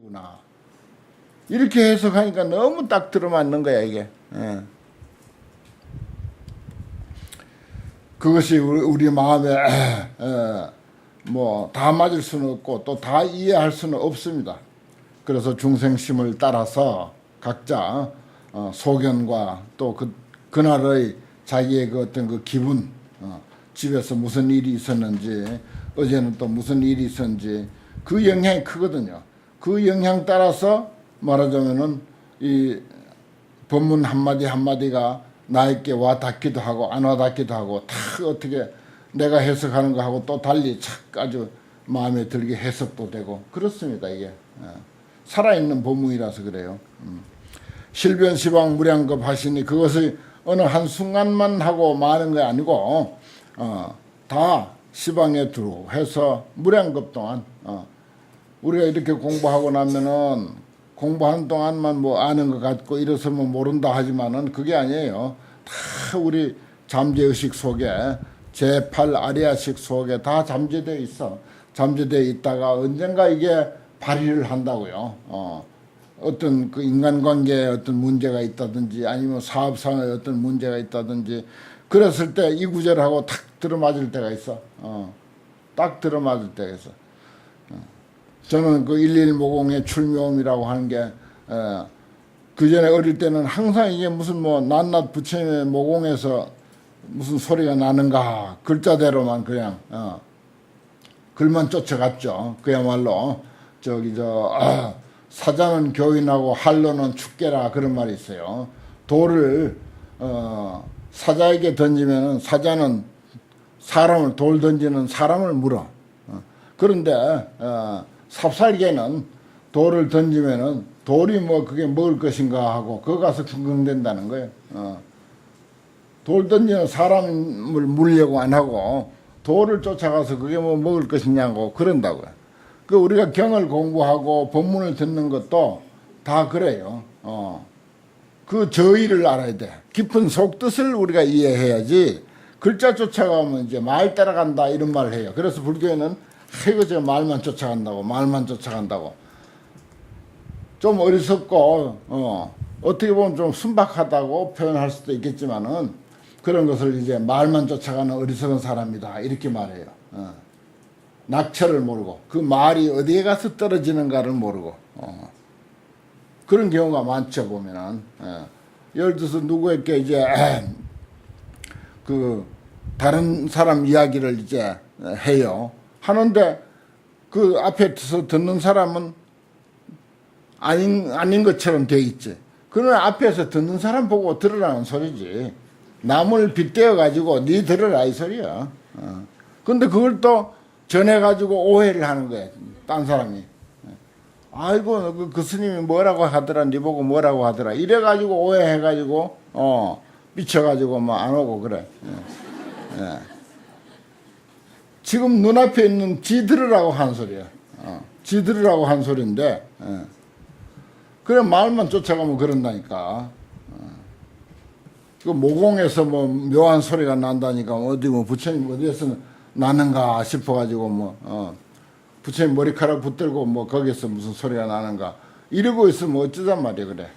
구나. 이렇게 해석하니까 너무 딱 들어맞는 거야 이게. 예. 그것이 우리 마음에 뭐 다 맞을 수는 없고 또 다 이해할 수는 없습니다. 그래서 중생심을 따라서 각자 소견과 또 그날의 자기의 그 어떤 그 기분, 집에서 무슨 일이 있었는지, 어제는 또 무슨 일이 있었는지 그 영향이 크거든요. 그 영향 따라서 말하자면은 이 법문 한마디 한마디가 나에게 와 닿기도 하고 안 와 닿기도 하고 다 어떻게 내가 해석하는 거하고 또 달리 착 아주 마음에 들게 해석도 되고 그렇습니다. 이게 살아있는 법문이라서 그래요. 실변시방 무량겁 하시니 그것을 어느 한순간만 하고 마는 게 아니고 다 시방에 들어 해서 무량겁 동안 우리가 이렇게 공부하고 나면은 공부하는 동안만 뭐 아는 것 같고 일어서면 모른다 하지만은 그게 아니에요. 다 우리 잠재의식 속에 제8 아리아식 속에 다 잠재되어 있어. 잠재되어 있다가 언젠가 이게 발휘를 한다고요. 어떤 그 인간관계에 어떤 문제가 있다든지 아니면 사업상에 어떤 문제가 있다든지 그랬을 때 이 구절하고 탁 들어맞을 때가 있어. 딱 들어맞을 때가 있어. 저는 그 11모공의 출묘음이라고 하는 게 그 전에 어릴 때는 항상 이게 무슨 뭐 낱낱 부처님의 모공에서 무슨 소리가 나는가 글자대로만 그냥 글만 쫓아갔죠. 그야말로 저기 사자는 교인하고 한로는 축계라 그런 말이 있어요. 돌을 사자에게 던지면은 사자는 사람을 돌 던지는 사람을 물어. 그런데 삽살개는 돌을 던지면은 돌이 뭐 그게 먹을 것인가 하고 그거 가서 궁금된다는 거예요. 돌 던지는 사람을 물려고 안 하고 돌을 쫓아가서 그게 뭐 먹을 것이냐고 그런다고요. 그 우리가 경을 공부하고 법문을 듣는 것도 다 그래요. 그 저의를 알아야 돼. 깊은 속뜻을 우리가 이해해야지 글자 쫓아가면 이제 말 따라간다 이런 말을 해요. 그래서 불교에는 아이고 저 말만 쫓아간다고 말만 쫓아간다고 좀 어리석고 어떻게 보면 좀 순박하다고 표현할 수도 있겠지만은 그런 것을 이제 말만 쫓아가는 어리석은 사람이다 이렇게 말해요. 낙처를 모르고 그 말이 어디에 가서 떨어지는가를 모르고 그런 경우가 많죠. 보면은 예를 들어서 누구에게 이제 그 다른 사람 이야기를 이제 해요. 하는데 그 앞에서 듣는 사람은 아닌 것처럼 돼 있지. 그러나 앞에서 듣는 사람 보고 들으라는 소리지. 남을 빗대어 가지고 네 들으라 이 소리야. 근데 그걸 또 전해 가지고 오해를 하는 거야. 딴 사람이. 아이고 그 스님이 뭐라고 하더라, 네 보고 뭐라고 하더라. 이래 가지고 오해해 가지고 미쳐 가지고 뭐 안 오고 그래. 지금 눈앞에 있는 지 들으라고 한 소리야. 지 들으라고 한 소리인데 그래 말만 쫓아가면 그런다니까. 그 모공에서 뭐 묘한 소리가 난다니까 어디 뭐 부처님 어디에서 나는가 싶어가지고 뭐 부처님 머리카락 붙들고 뭐 거기서 무슨 소리가 나는가 이러고 있으면 어쩌단 말이야 그래.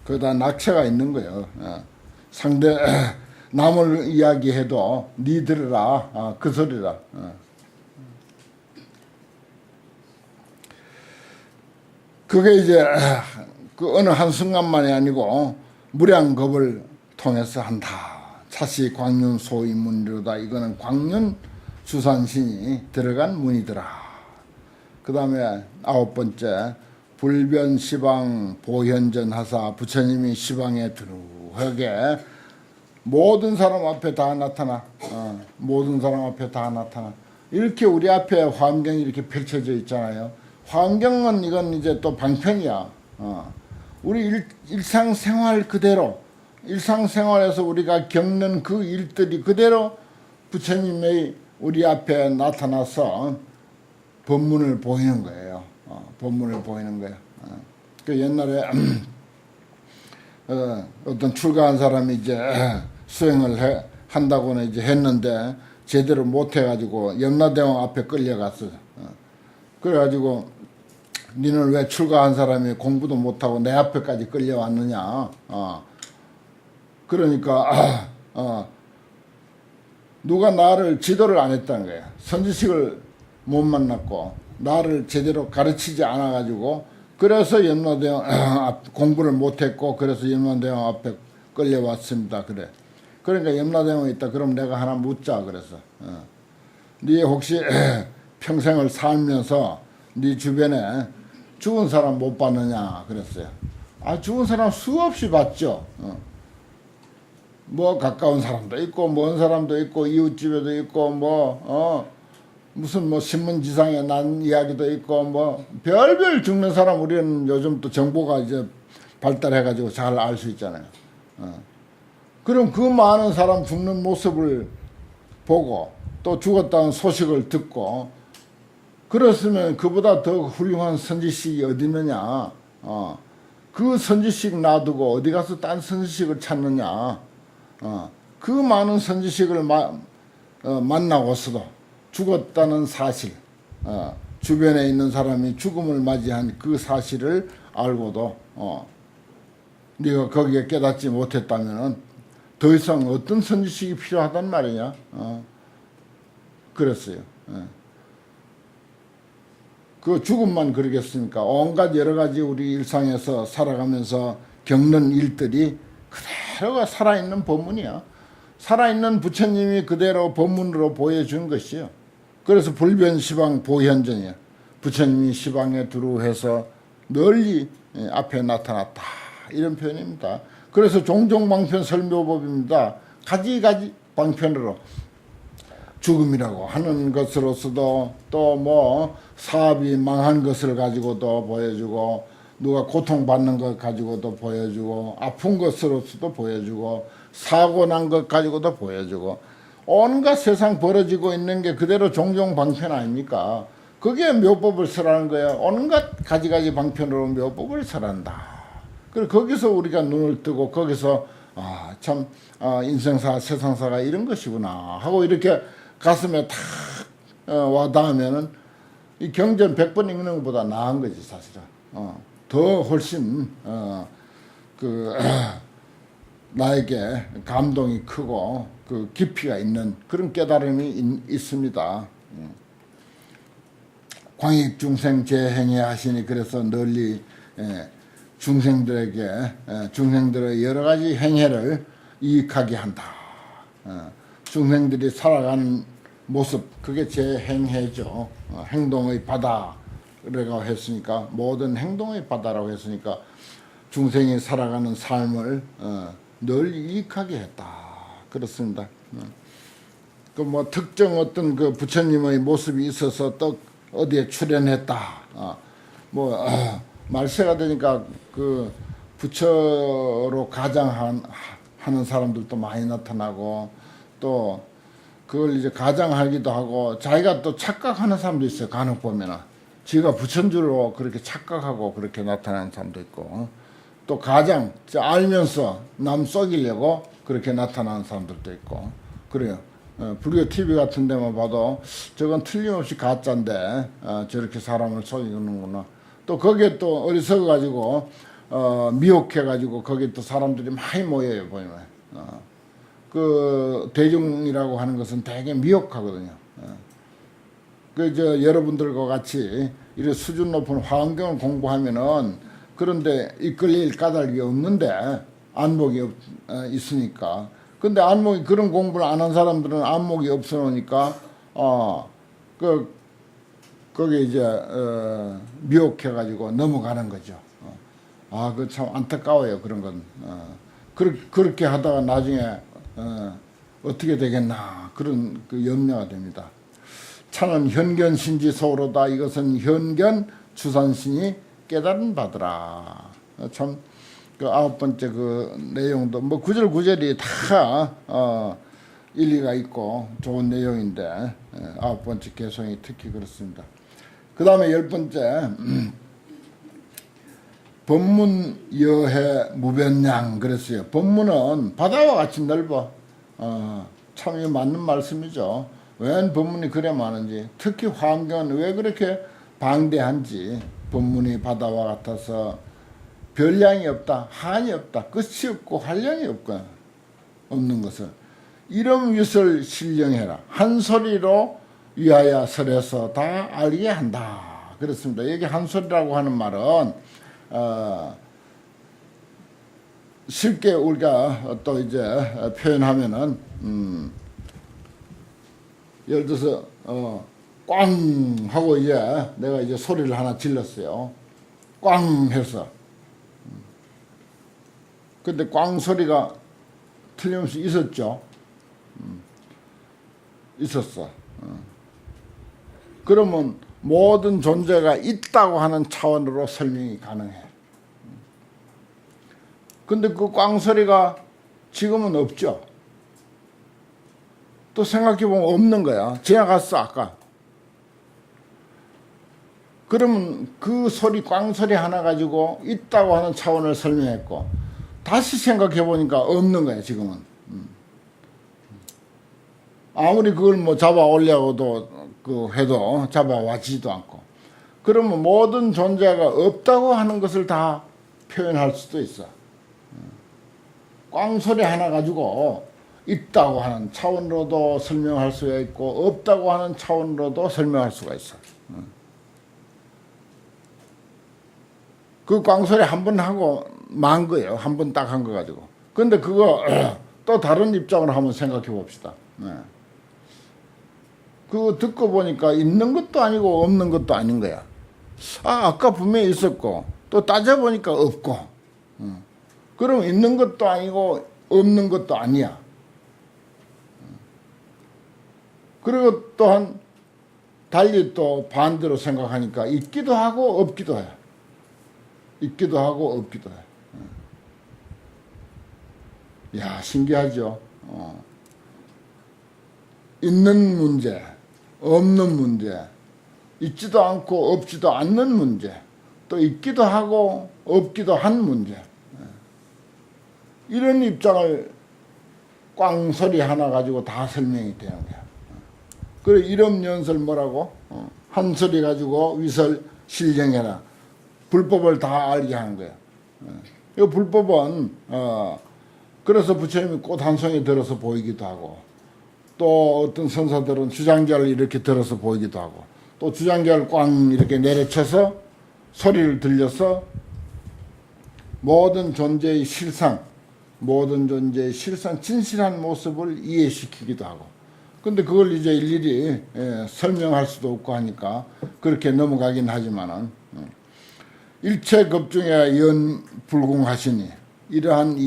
거기다 낙처가 있는 거예요. 상대 남을 이야기해도 니 들으라 그 소리라. 그게 이제 그 어느 한순간만이 아니고 무량겁을 통해서 한다. 차시 광륜 소이문이로다. 이거는 광륜 수산신이 들어간 문이더라. 그 다음에 9번째 불변 시방 보현전 하사 부처님이 시방에 두루하게 모든 사람 앞에 다 나타나. 모든 사람 앞에 다 나타나. 이렇게 우리 앞에 환경이 이렇게 펼쳐져 있잖아요. 환경은 이건 이제 또 방편이야. 우리 일상생활 그대로 일상생활에서 우리가 겪는 그 일들이 그대로 부처님의 우리 앞에 나타나서 법문을 보이는 거예요. 법문을 보이는 거예요. 그 옛날에 어떤 출가한 사람이 이제 수행을 한다고는 이제 했는데 제대로 못해가지고 염라대왕 앞에 끌려갔어. 그래가지고 니는 왜 출가한 사람이 공부도 못하고 내 앞에까지 끌려왔느냐. 그러니까 누가 나를 지도를 안 했다는 거야. 선지식을 못 만났고 나를 제대로 가르치지 않아가지고 그래서 염라대왕 공부를 못했고 그래서 염라대왕 앞에 끌려왔습니다. 그래. 그러니까 염라대왕이 있다. 그럼 내가 하나 묻자. 그래서 네 혹시 평생을 살면서 네 주변에 죽은 사람 못 봤느냐 그랬어요. 죽은 사람 수없이 봤죠. 뭐 가까운 사람도 있고 먼 사람도 있고 이웃집에도 있고 무슨 뭐 신문지상에 난 이야기도 있고 뭐 별별 죽는 사람 우리는 요즘 또 정보가 이제 발달해가지고 잘 알 수 있잖아요. 그럼 그 많은 사람 죽는 모습을 보고 또 죽었다는 소식을 듣고 그렇으면 그보다 더 훌륭한 선지식이 어디 있느냐. 그 선지식 놔두고 어디 가서 딴 선지식을 찾느냐. 그 많은 선지식을 만나고서도 죽었다는 사실, 주변에 있는 사람이 죽음을 맞이한 그 사실을 알고도 네가 거기에 깨닫지 못했다면 더 이상 어떤 선지식이 필요하단 말이냐. 그랬어요. 그 죽음만 그러겠습니까? 온갖 여러 가지 우리 일상에서 살아가면서 겪는 일들이 그대로가 살아있는 법문이야. 살아있는 부처님이 그대로 법문으로 보여준 것이요. 그래서 불변시방 보현전이야. 부처님이 시방에 두루해서 널리 앞에 나타났다. 이런 표현입니다. 그래서 종종 방편 설묘법입니다. 가지가지 방편으로 죽음이라고 하는 것으로서도 또 뭐 사업이 망한 것을 가지고도 보여주고 누가 고통받는 것 가지고도 보여주고 아픈 것으로서도 보여주고 사고 난 것 가지고도 보여주고 온갖 세상 벌어지고 있는 게 그대로 종종 방편 아닙니까? 그게 묘법을 설하는 거예요. 온갖 가지가지 방편으로 묘법을 설한다. 그리고 거기서 우리가 눈을 뜨고 거기서 참 인생사 세상사가 이런 것이구나 하고 이렇게 가슴에 탁 와닿으면은 이 경전 100번 읽는 것보다 나은 거지 사실은. 더 훨씬 나에게 감동이 크고 그 깊이가 있는 그런 깨달음이 있습니다. 광익중생 재행해 하시니 그래서 널리 중생들에게 중생들의 여러 가지 행해를 이익하게 한다. 중생들이 살아가는 모습 그게 제 행해죠. 행동의 바다라고 했으니까 모든 행동의 바다라고 했으니까 중생이 살아가는 삶을 늘 이익하게 했다. 그렇습니다. 그 뭐 특정 어떤 그 부처님의 모습이 있어서 또 어디에 출연했다. 말세가 되니까 그 부처로 가장하는 사람들도 많이 나타나고 또 그걸 이제 가장하기도 하고 자기가 또 착각하는 사람도 있어요. 간혹 보면은 지가 부처인 줄로 그렇게 착각하고 그렇게 나타나는 사람도 있고 또 가장 알면서 남 속이려고 그렇게 나타나는 사람들도 있고 그래요. 불교 TV 같은 데만 봐도 저건 틀림없이 가짜인데 저렇게 사람을 속이는구나. 또 거기에 또 어리석어 가지고 미혹해 가지고 거기에 또 사람들이 많이 모여요. 보면 그 대중이라고 하는 것은 되게 미혹하거든요. 여러분들과 같이 이런 수준 높은 화엄경을 공부하면은 그런데 이끌릴 까닭이 없는데 안목이 있으니까. 근데 안목이 그런 공부를 안 한 사람들은 안목이 없어 놓으니까 거기 이제 미혹해 가지고 넘어가는 거죠. 그 참 안타까워요. 그런 건. 그렇게 하다가 나중에 어떻게 되겠나 그런 그 염려가 됩니다. 차는 현견신지 소로다. 이것은 현견 주산신이 깨달은 바더라. 참 그 9번째 그 내용도 뭐 구절구절이 다 일리가 있고 좋은 내용인데 9번째 개성이 특히 그렇습니다. 그 다음에 10번째 법문 여해 무변량 그랬어요. 법문은 바다와 같이 넓어. 참 맞는 말씀이죠. 웬 법문이 그래 많은지, 특히 화엄경은 왜 그렇게 방대한지, 법문이 바다와 같아서 별량이 없다, 한이 없다, 끝이 없고 한량이 없는 것을 이름위설 신령해라, 한 소리로 위하여 설해서 다 알게 한다. 그렇습니다. 여기 한 소리라고 하는 말은 쉽게 우리가 또 이제 표현하면은 예를 들어서 꽝 하고 이제 내가 이제 소리를 하나 질렀어요. 꽝 해서. 근데 꽝 소리가 틀림없이 있었죠. 있었어. 그러면 모든 존재가 있다고 하는 차원으로 설명이 가능해. 근데 그 꽝 소리가 지금은 없죠. 또 생각해보면 없는 거야. 지나갔어 아까. 그러면 그 소리, 꽝 소리 하나 가지고 있다고 하는 차원을 설명했고, 다시 생각해보니까 없는 거야 지금은. 아무리 그걸 뭐 잡아오려고도 해도 잡아와지도 않고. 그러면 모든 존재가 없다고 하는 것을 다 표현할 수도 있어. 꽝 소리 하나 가지고 있다고 하는 차원으로도 설명할 수가 있고, 없다고 하는 차원으로도 설명할 수가 있어. 그 꽝소리 한 번 하고 만 거예요. 한 번 딱 한 거 가지고. 근데 그거 또 다른 입장으로 한번 생각해 봅시다. 그거 듣고 보니까 있는 것도 아니고 없는 것도 아닌 거야. 아까 분명히 있었고, 또 따져보니까 없고. 그럼 있는 것도 아니고 없는 것도 아니야. 그리고 또한 달리 또 반대로 생각하니까 있기도 하고 없기도 해. 있기도 하고 없기도 해. 야, 신기하죠. 있는 문제, 없는 문제, 있지도 않고 없지도 않는 문제, 또 있기도 하고 없기도 한 문제. 이런 입장을 꽝소리 하나 가지고 다 설명이 되는 거야. 그래, 이름 연설 뭐라고? 한 소리 가지고 위설 실령해라. 불법을 다 알게 하는 거야. 이 불법은 그래서 부처님이 꽃 한 송이 들어서 보이기도 하고, 또 어떤 선사들은 주장자를 이렇게 들어서 보이기도 하고, 또 주장자를 꽝 이렇게 내려쳐서 소리를 들려서 모든 존재의 실상, 모든 존재의 실상 진실한 모습을 이해시키기도 하고. 근데 그걸 이제 일일이 설명할 수도 없고 하니까 그렇게 넘어가긴 하지만은, 일체급 중에 연불공하시니 이러한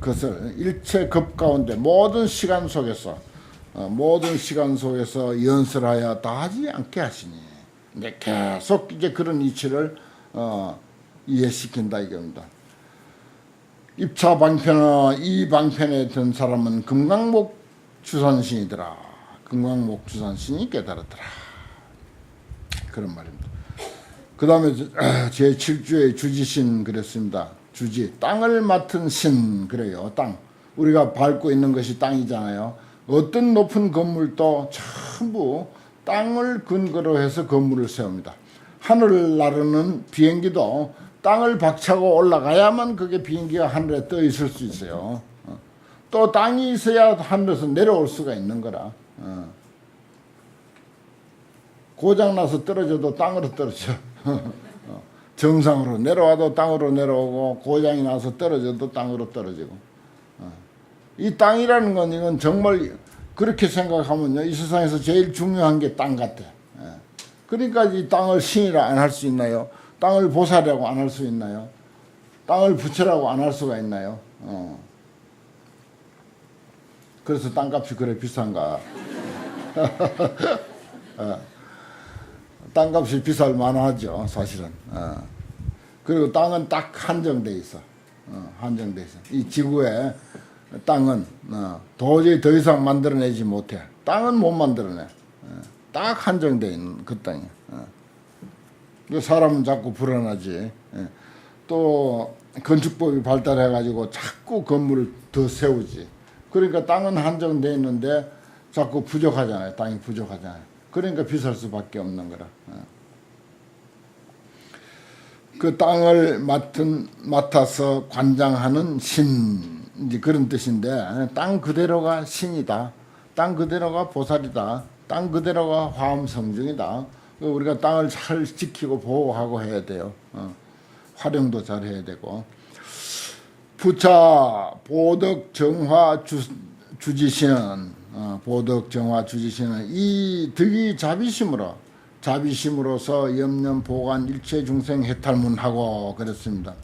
것을 일체급 가운데 모든 시간 속에서 연설하여 다 하지 않게 하시니. 근데 계속 이제 그런 이치를 이해시킨다 이겁니다. 입차 방편어 이 방편에 든 사람은 금강목 주선신이더라. 금강목 주선신이 깨달았더라. 그런 말입니다. 그 다음에 제7주의 주지신 그랬습니다. 주지, 땅을 맡은 신 그래요. 땅. 우리가 밟고 있는 것이 땅이잖아요. 어떤 높은 건물도 전부 땅을 근거로 해서 건물을 세웁니다. 하늘을 나르는 비행기도 땅을 박차고 올라가야만 그게 비행기가 하늘에 떠 있을 수 있어요. 또 땅이 있어야 하늘에서 내려올 수가 있는 거라. 고장나서 떨어져도 땅으로 떨어져. 정상으로 내려와도 땅으로 내려오고, 고장이 나서 떨어져도 땅으로 떨어지고. 이 땅이라는 건 이건 정말 그렇게 생각하면요, 이 세상에서 제일 중요한 게 땅 같아. 그러니까 이 땅을 신이라 안 할 수 있나요? 땅을 보살이라고 안 할 수 있나요? 땅을 부처라고 안 할 수가 있나요? 그래서 땅값이 그래 비싼가? 땅값이 비쌀 만하죠, 사실은. 그리고 땅은 딱 한정돼 있어. 한정돼 있어. 이 지구에 땅은 도저히 더 이상 만들어내지 못해. 땅은 못 만들어내. 딱 한정돼 있는 그 땅이야. 사람은 자꾸 불안하지. 또 건축법이 발달해가지고 자꾸 건물을 더 세우지. 그러니까 땅은 한정돼 있는데 자꾸 부족하잖아요. 땅이 부족하잖아요. 그러니까 비쌀 수밖에 없는 거라. 그 땅을 맡아서 관장하는 신, 이제 그런 뜻인데, 땅 그대로가 신이다. 땅 그대로가 보살이다. 땅 그대로가 화엄성중이다. 우리가 땅을 잘 지키고 보호하고 해야 돼요. 활용도 잘 해야 되고. 부차 보덕 정화 주지시는 보덕 정화 주지시는 이 득이 자비심으로서 염념 보관 일체 중생 해탈문하고 그랬습니다.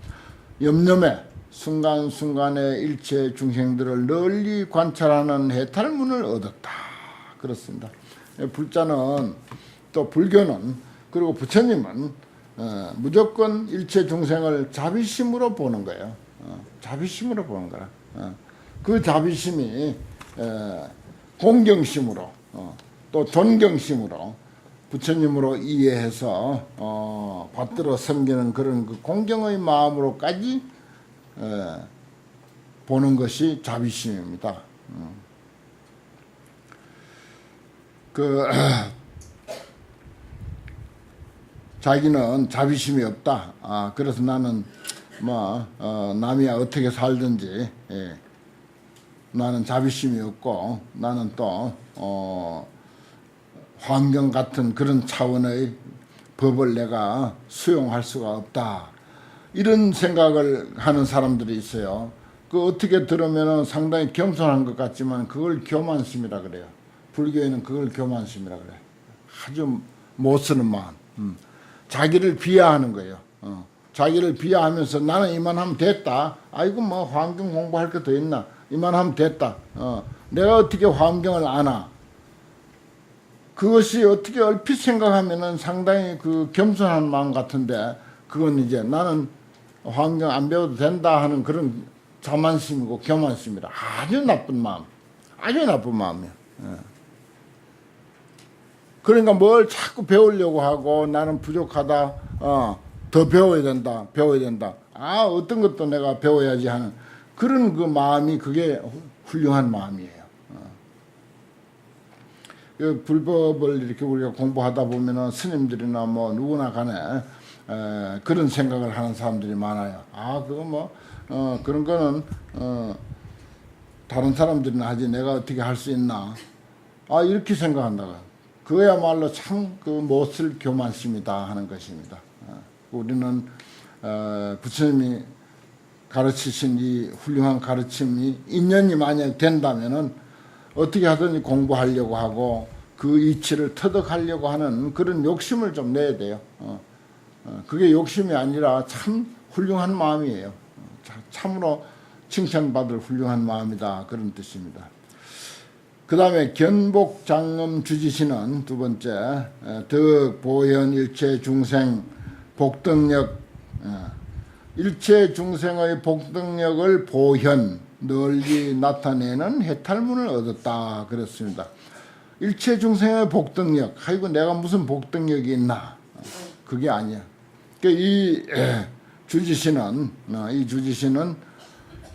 염념에 순간순간의 일체 중생들을 널리 관찰하는 해탈문을 얻었다. 그렇습니다. 불자는 또 불교는 그리고 부처님은 무조건 일체 중생을 자비심으로 보는 거예요. 자비심으로 보는 거라. 그 자비심이 공경심으로 또 존경심으로 부처님으로 이해해서 받들어 섬기는 그런 그 공경의 마음으로까지 보는 것이 자비심입니다. 자기는 자비심이 없다. 그래서 나는 남이 어떻게 살든지 나는 자비심이 없고 나는 또 환경 같은 그런 차원의 법을 내가 수용할 수가 없다. 이런 생각을 하는 사람들이 있어요. 그 어떻게 들으면 상당히 겸손한 것 같지만 그걸 교만심이라 그래요. 불교에는 그걸 교만심이라 그래요. 아주 못 쓰는 마음. 자기를 비하하는 거예요. 자기를 비하하면서 나는 이만하면 됐다. 아이고 뭐 환경 공부할 게 더 있나. 이만하면 됐다. 내가 어떻게 환경을 아나. 그것이 어떻게 얼핏 생각하면은 상당히 그 겸손한 마음 같은데 그건 이제 나는 환경 안 배워도 된다 하는 그런 자만심이고 교만심이라 아주 나쁜 마음. 아주 나쁜 마음이야. 그러니까 뭘 자꾸 배우려고 하고 나는 부족하다. 더 배워야 된다. 어떤 것도 내가 배워야지 하는 그런 그 마음이 그게 훌륭한 마음이에요. 그 불법을 이렇게 우리가 공부하다 보면은 스님들이나 뭐 누구나 간에 그런 생각을 하는 사람들이 많아요. 그거 그런 거는 다른 사람들이나 하지 내가 어떻게 할 수 있나. 이렇게 생각한다고. 그야말로 참 그 못쓸 교만심이다 하는 것입니다. 우리는 부처님이 가르치신 이 훌륭한 가르침이 인연이 만약 된다면은 어떻게 하든지 공부하려고 하고 그 이치를 터득하려고 하는 그런 욕심을 좀 내야 돼요. 그게 욕심이 아니라 참 훌륭한 마음이에요. 참으로 칭찬받을 훌륭한 마음이다. 그런 뜻입니다. 그 다음에 견복장엄 주지시는 두 번째 덕 보현 일체 중생 복덕력 일체 중생의 복덕력을 보현 널리 나타내는 해탈문을 얻었다. 그랬습니다. 일체 중생의 복덕력, 아이고 내가 무슨 복덕력이 있나. 그게 아니야. 이 주지시는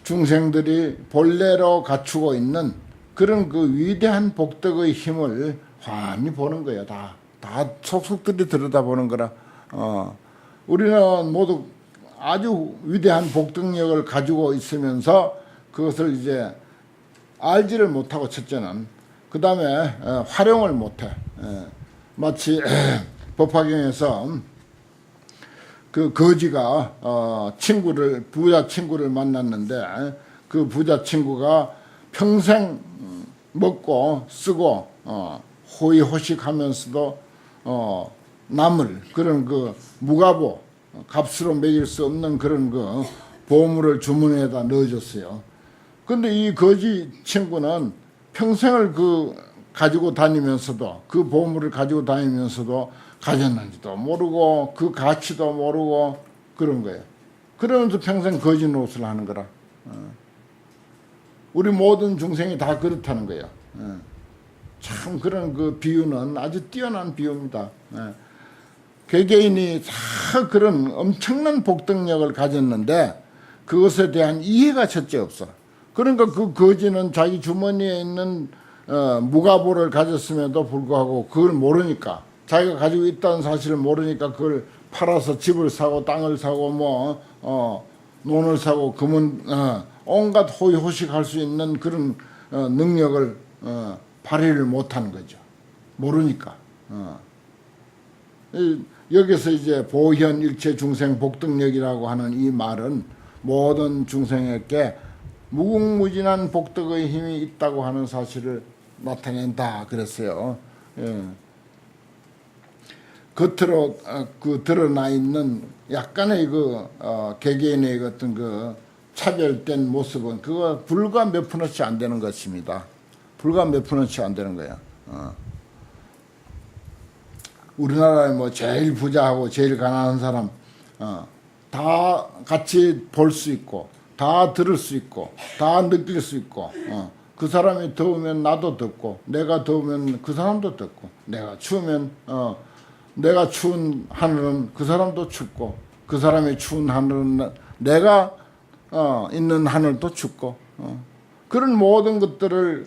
중생들이 본래로 갖추고 있는 그런 그 위대한 복덕의 힘을 환히 보는 거예요. 다 속속들이 들여다보는 거라. 우리는 모두 아주 위대한 복덕력을 가지고 있으면서 그것을 이제 알지를 못하고 첫째는 그 다음에 활용을 못해. 마치 법화경에서 그 거지가 부자 친구를 만났는데 그 부자 친구가 평생 먹고 쓰고 호의호식하면서도 남을 그런 그 무가보 값으로 매길 수 없는 그런 그 보물을 주머니에다 넣어줬어요. 근데 이 거지 친구는 평생을 가지고 다니면서도 그 보물을 가지고 다니면서도 가졌는지도 모르고 그 가치도 모르고 그런 거예요. 그러면서 평생 거지 노릇을 하는 거라. 우리 모든 중생이 다 그렇다는 거예요. 참 그런 그 비유는 아주 뛰어난 비유입니다. 개개인이 다 그런 엄청난 복덕력을 가졌는데 그것에 대한 이해가 첫째 없어. 그러니까 그 거지는 자기 주머니에 있는 무가보를 가졌음에도 불구하고 그걸 모르니까, 자기가 가지고 있다는 사실을 모르니까 그걸 팔아서 집을 사고 땅을 사고 논을 사고 금은 온갖 호의호식할 수 있는 그런 능력을 발휘를 못하는 거죠. 모르니까. 여기서 이제 보현 일체 중생 복덕력이라고 하는 이 말은 모든 중생에게 무궁무진한 복덕의 힘이 있다고 하는 사실을 나타낸다 그랬어요. 예. 겉으로 드러나 있는 약간의 개개인의 어떤 차별된 모습은 그거 불과 몇 푼어치 안 되는 것입니다. 불과 몇 푼어치 안 되는 거야. 우리나라에 뭐 제일 부자하고 제일 가난한 사람 다 같이 볼 수 있고 다 들을 수 있고 다 느낄 수 있고 그 사람이 더우면 나도 덥고 내가 더우면 그 사람도 덥고 내가 추우면 내가 추운 하늘은 그 사람도 춥고 그 사람이 추운 하늘은 내가 있는 하늘도 춥고 그런 모든 것들을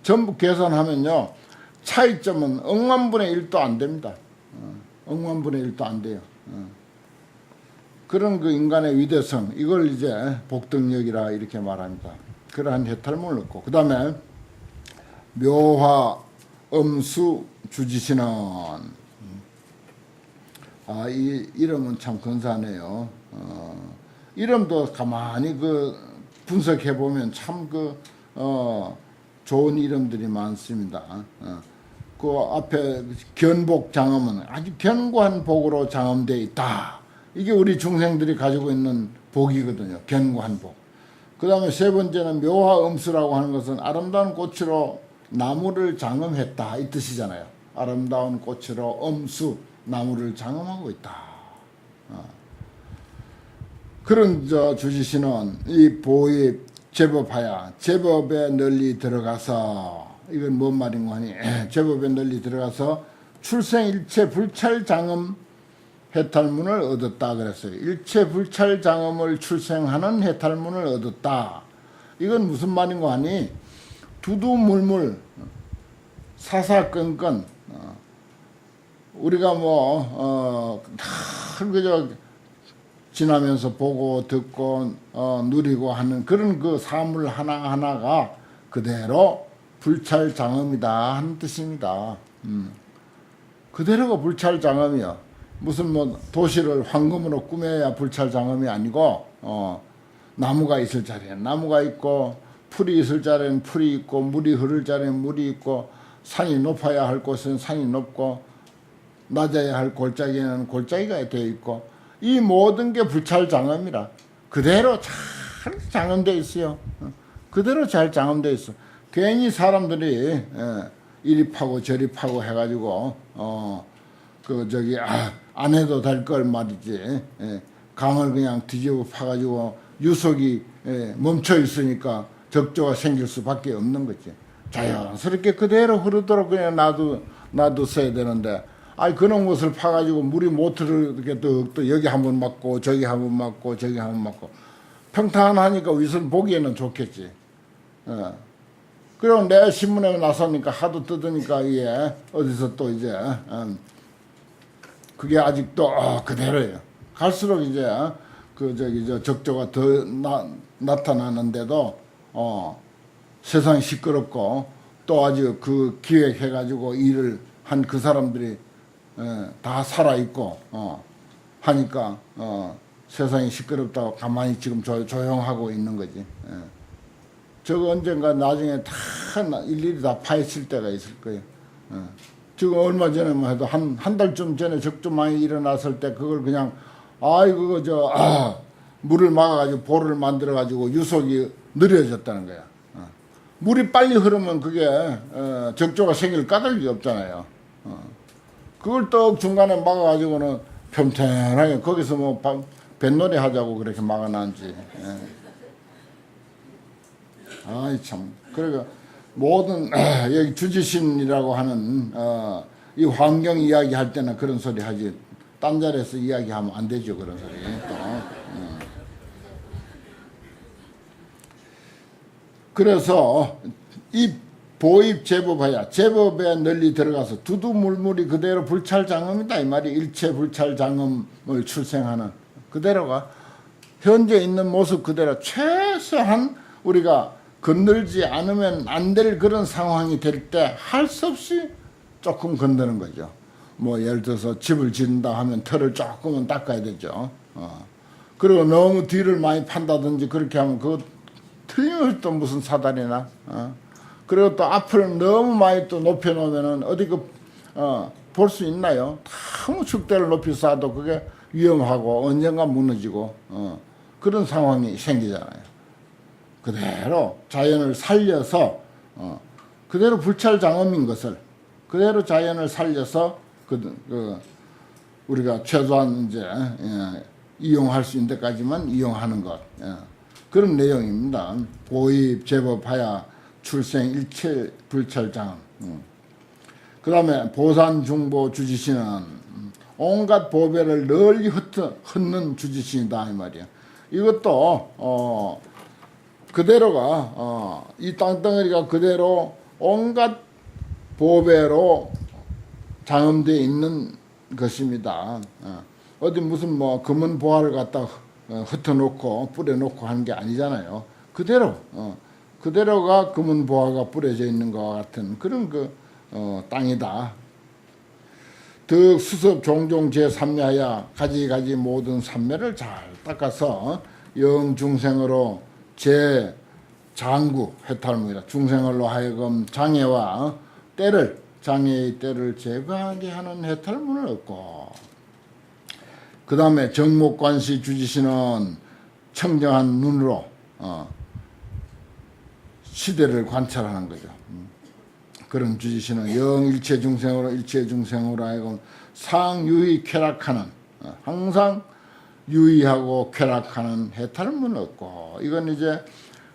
전부 계산하면요 차이점은 억만분의 1도 안 됩니다. 억만분의 1도 안 돼요. 그런 인간의 위대성, 이걸 이제 복덕력이라 이렇게 말합니다. 그러한 해탈문을 얻고, 그 다음에 묘화 엄수 주지신은, 이 이름은 참 근사하네요. 이름도 가만히 분석해 보면 참 좋은 이름들이 많습니다. 그 앞에 견복 장엄은 아주 견고한 복으로 장엄되어 있다. 이게 우리 중생들이 가지고 있는 복이거든요. 견고한 복. 그 다음에 세 번째는 묘화엄수라고 하는 것은 아름다운 꽃으로 나무를 장엄했다 이 뜻이잖아요. 아름다운 꽃으로 엄수 나무를 장엄하고 있다. 그런 주지신은 이 보입 제법하야 제법에 널리 들어가서, 이건 뭔 말인가 하니 제법에 널리 들어가서 출생일체 불찰장엄 해탈문을 얻었다 그랬어요. 일체 불찰장엄을 출생하는 해탈문을 얻었다. 이건 무슨 말인가 하니 두두물물 사사건건 우리가 그저 지나면서 보고 듣고 누리고 하는 그런 사물 하나하나가 그대로 불찰장엄이다 하는 뜻입니다. 그대로가 불찰장엄이야. 무슨 도시를 황금으로 꾸며야 불찰장엄이 아니고 나무가 있을 자리에 나무가 있고 풀이 있을 자리에는 풀이 있고 물이 흐를 자리에는 물이 있고 산이 높아야 할 곳은 산이 높고 낮아야 할 골짜기에는 골짜기가 되어 있고 이 모든 게 불찰장엄이라 그대로 잘 장엄되어 있어요. 그대로 잘 장엄되어 있어. 괜히 사람들이 이리 파고 저리 파고 해가지고 안 해도 될 걸 말이지. 강을 그냥 뒤집어 파가지고 유속이 멈춰 있으니까 적조가 생길 수밖에 없는 거지. 자연스럽게 그대로 흐르도록 그냥 놔뒀어야 되는데, 그런 것을 파가지고 물이 못 흐르게 또 여기 한번 맞고 저기 한번 맞고 저기 한번 맞고 평탄하니까 우선 보기에는 좋겠지. 그리고 내 신문에 나서니까 하도 뜯으니까 이게 어디서 또 이제 그게 아직도 그대로예요. 갈수록 이제 적조가 더 나타나는데도 세상이 시끄럽고 또 아주 기획해가지고 일을 한 그 사람들이 다 살아있고 하니까 세상이 시끄럽다고 가만히 지금 조용하고 있는 거지. 저거 언젠가 나중에 다 일일이 다 파헤칠 때가 있을 거예요. 지금 얼마 전에만 해도 한 달쯤 전에 적조 많이 일어났을 때 그걸 그냥 물을 막아가지고 보를 만들어가지고 유속이 느려졌다는 거야. 물이 빨리 흐르면 그게 적조가 생길 까닭이 없잖아요. 그걸 또 중간에 막아가지고는 평탄하게 거기서 뱃놀이 하자고 그렇게 막아놨지. 참. 그러니까 모든 여기 주지신이라고 하는 이 환경 이야기 할 때는 그런 소리 하지 딴 자리에서 이야기하면 안 되죠. 그런 소리 또. 그래서 이 보입 제법하야 제법에 널리 들어가서 두두물물이 그대로 불찰장엄이다 이 말이. 일체 불찰장엄을 출생하는 그대로가 현재 있는 모습 그대로 최소한 우리가 건들지 않으면 안 될 그런 상황이 될 때 할 수 없이 조금 건드는 거죠. 뭐 예를 들어서 집을 짓는다 하면 털을 조금은 닦아야 되죠. 그리고 너무 뒤를 많이 판다든지 그렇게 하면 그거 틀림없이 또 무슨 사달이나. 그리고 또 앞을 너무 많이 또 높여놓으면은 어디 볼 수 있나요? 너무 축대를 높이 쌓아도 그게 위험하고 언젠가 무너지고 그런 상황이 생기잖아요. 그대로 자연을 살려서 그대로 불찰장엄인 것을 그대로 자연을 살려서 우리가 최소한 이제 이용할 수 있는 데까지만 이용하는 것. 그런 내용입니다. 보입 제법하야 출생 일체 불찰장엄. 그 다음에 보산중보 주지신은 온갖 보배를 널리 흩는 주지신이다 이 말이야. 이것도 그대로가 이 땅덩어리가 그대로 온갖 보배로 장엄되어 있는 것입니다. 어디 무슨 뭐 금은 보화를 갖다 흩어놓고 뿌려놓고 하는 게 아니잖아요. 그대로가 금은 보화가 뿌려져 있는 것 같은 그런 땅이다. 득 수습 종종 제3매하야 가지가지 모든 삼매를 잘 닦아서 영중생으로 제 장구 해탈무이다. 중생을로 하여금 장애와 장애의 때를 제거하게 하는 해탈문을 얻고, 그 다음에 정목관시 주지신은 청정한 눈으로 시대를 관찰하는 거죠. 그런 주지신은 영일체 중생으로 하여금 상유의 쾌락하는, 항상 유의하고 쾌락하는 해탈문을 얻고, 이건 이제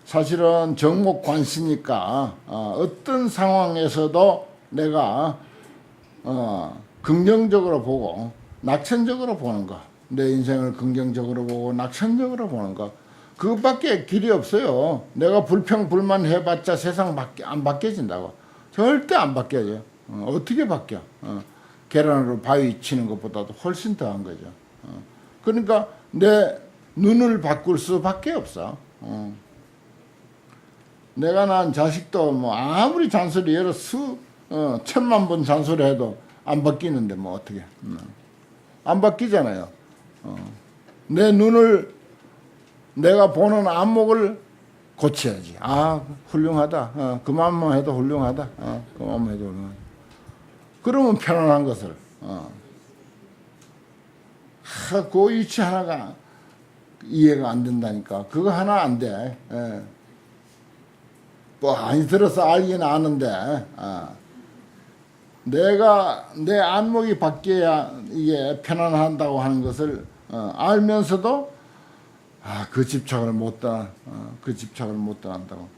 사실은 정목관시니까 어떤 상황에서도 내가 긍정적으로 보고 낙천적으로 보는 거, 내 인생을 긍정적으로 보고 낙천적으로 보는 거, 그것밖에 길이 없어요. 내가 불평불만 해봤자 세상 안 바뀌어진다고. 절대 안 바뀌어요. 어떻게 바뀌어? 계란으로 바위 치는 것보다도 훨씬 더한 거죠. 그러니까 내 눈을 바꿀 수밖에 없어. 내가 낳은 자식도 뭐 아무리 잔소리 여러 천만 번 잔소리 해도 안 바뀌는데 뭐 어떻게 안 바뀌잖아요. 내 눈을, 내가 보는 안목을 고쳐야지. 훌륭하다. 그만만 해도 훌륭하다. 그만만 해도 훌륭하다. 그러면 편안한 것을. 그 이치 하나가 이해가 안 된다니까. 그거 하나 안 돼. 뭐 많이 들어서 알긴 아는데, 내가 내 안목이 바뀌어야 이게 편안한다고 하는 것을 알면서도 그 집착을 못 한다고.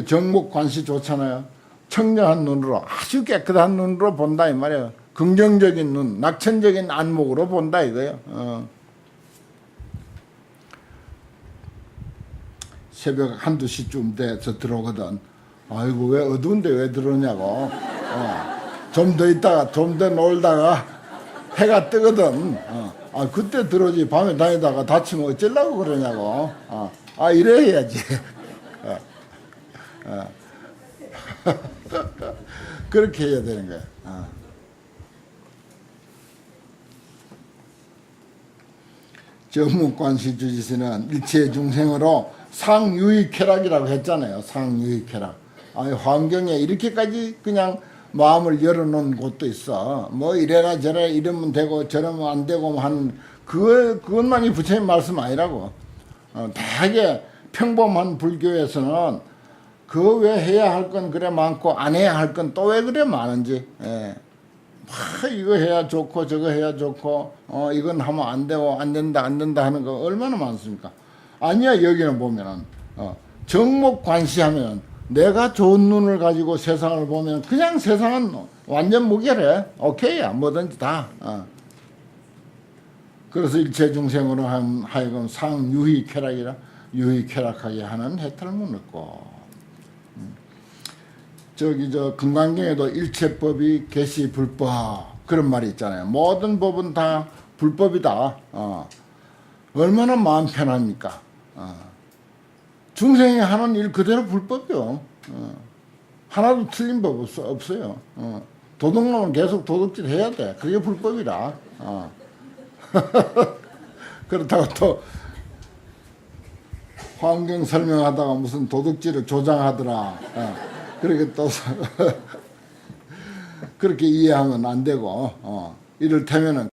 정목관시 좋잖아요. 청정한 눈으로, 아주 깨끗한 눈으로 본다 이 말이에요. 긍정적인 눈, 낙천적인 안목으로 본다 이거예요. 새벽 1~2시쯤 돼서 들어오거든. 아이고 왜 어두운데 왜 들어오냐고. 좀 더 있다가 좀 더 놀다가 해가 뜨거든. 그때 들어오지. 밤에 다니다가 다치면 어쩌려고 그러냐고. 이래 해야지. 그렇게 해야 되는 거야. 정목관시 주지신은 일체 중생으로 상유의쾌락이라고 했잖아요. 상유의쾌락. 환경에 이렇게까지 그냥 마음을 열어놓은 곳도 있어. 뭐 이래라 저래라 이러면 되고 저러면 안 되고 하는 그것만이 부처님 말씀 아니라고. 되게 평범한 불교에서는 그 왜 해야 할 건 그래 많고 안 해야 할 건 또 왜 그래 많은지. 이거 해야 좋고 저거 해야 좋고 이건 하면 안 되고 안 된다 하는 거 얼마나 많습니까? 아니야. 여기는 보면은 정목관시하면 내가 좋은 눈을 가지고 세상을 보면 그냥 세상은 완전 무결해. 오케이야. 뭐든지 다. 그래서 일체 중생으로 하여금 상유희 쾌락이라 유희 쾌락하게 하는 해탈문 얻고, 저 금강경에도 일체법이 개시 불법 그런 말이 있잖아요. 모든 법은 다 불법이다. 얼마나 마음 편합니까? 중생이 하는 일 그대로 불법이요. 하나도 틀린 법 없어요. 도둑놈은 계속 도둑질 해야 돼. 그게 불법이라. 그렇다고 또 환경 설명하다가 무슨 도둑질을 조장하더라. 그렇게 또 그렇게 이해하면 안 되고 이를테면은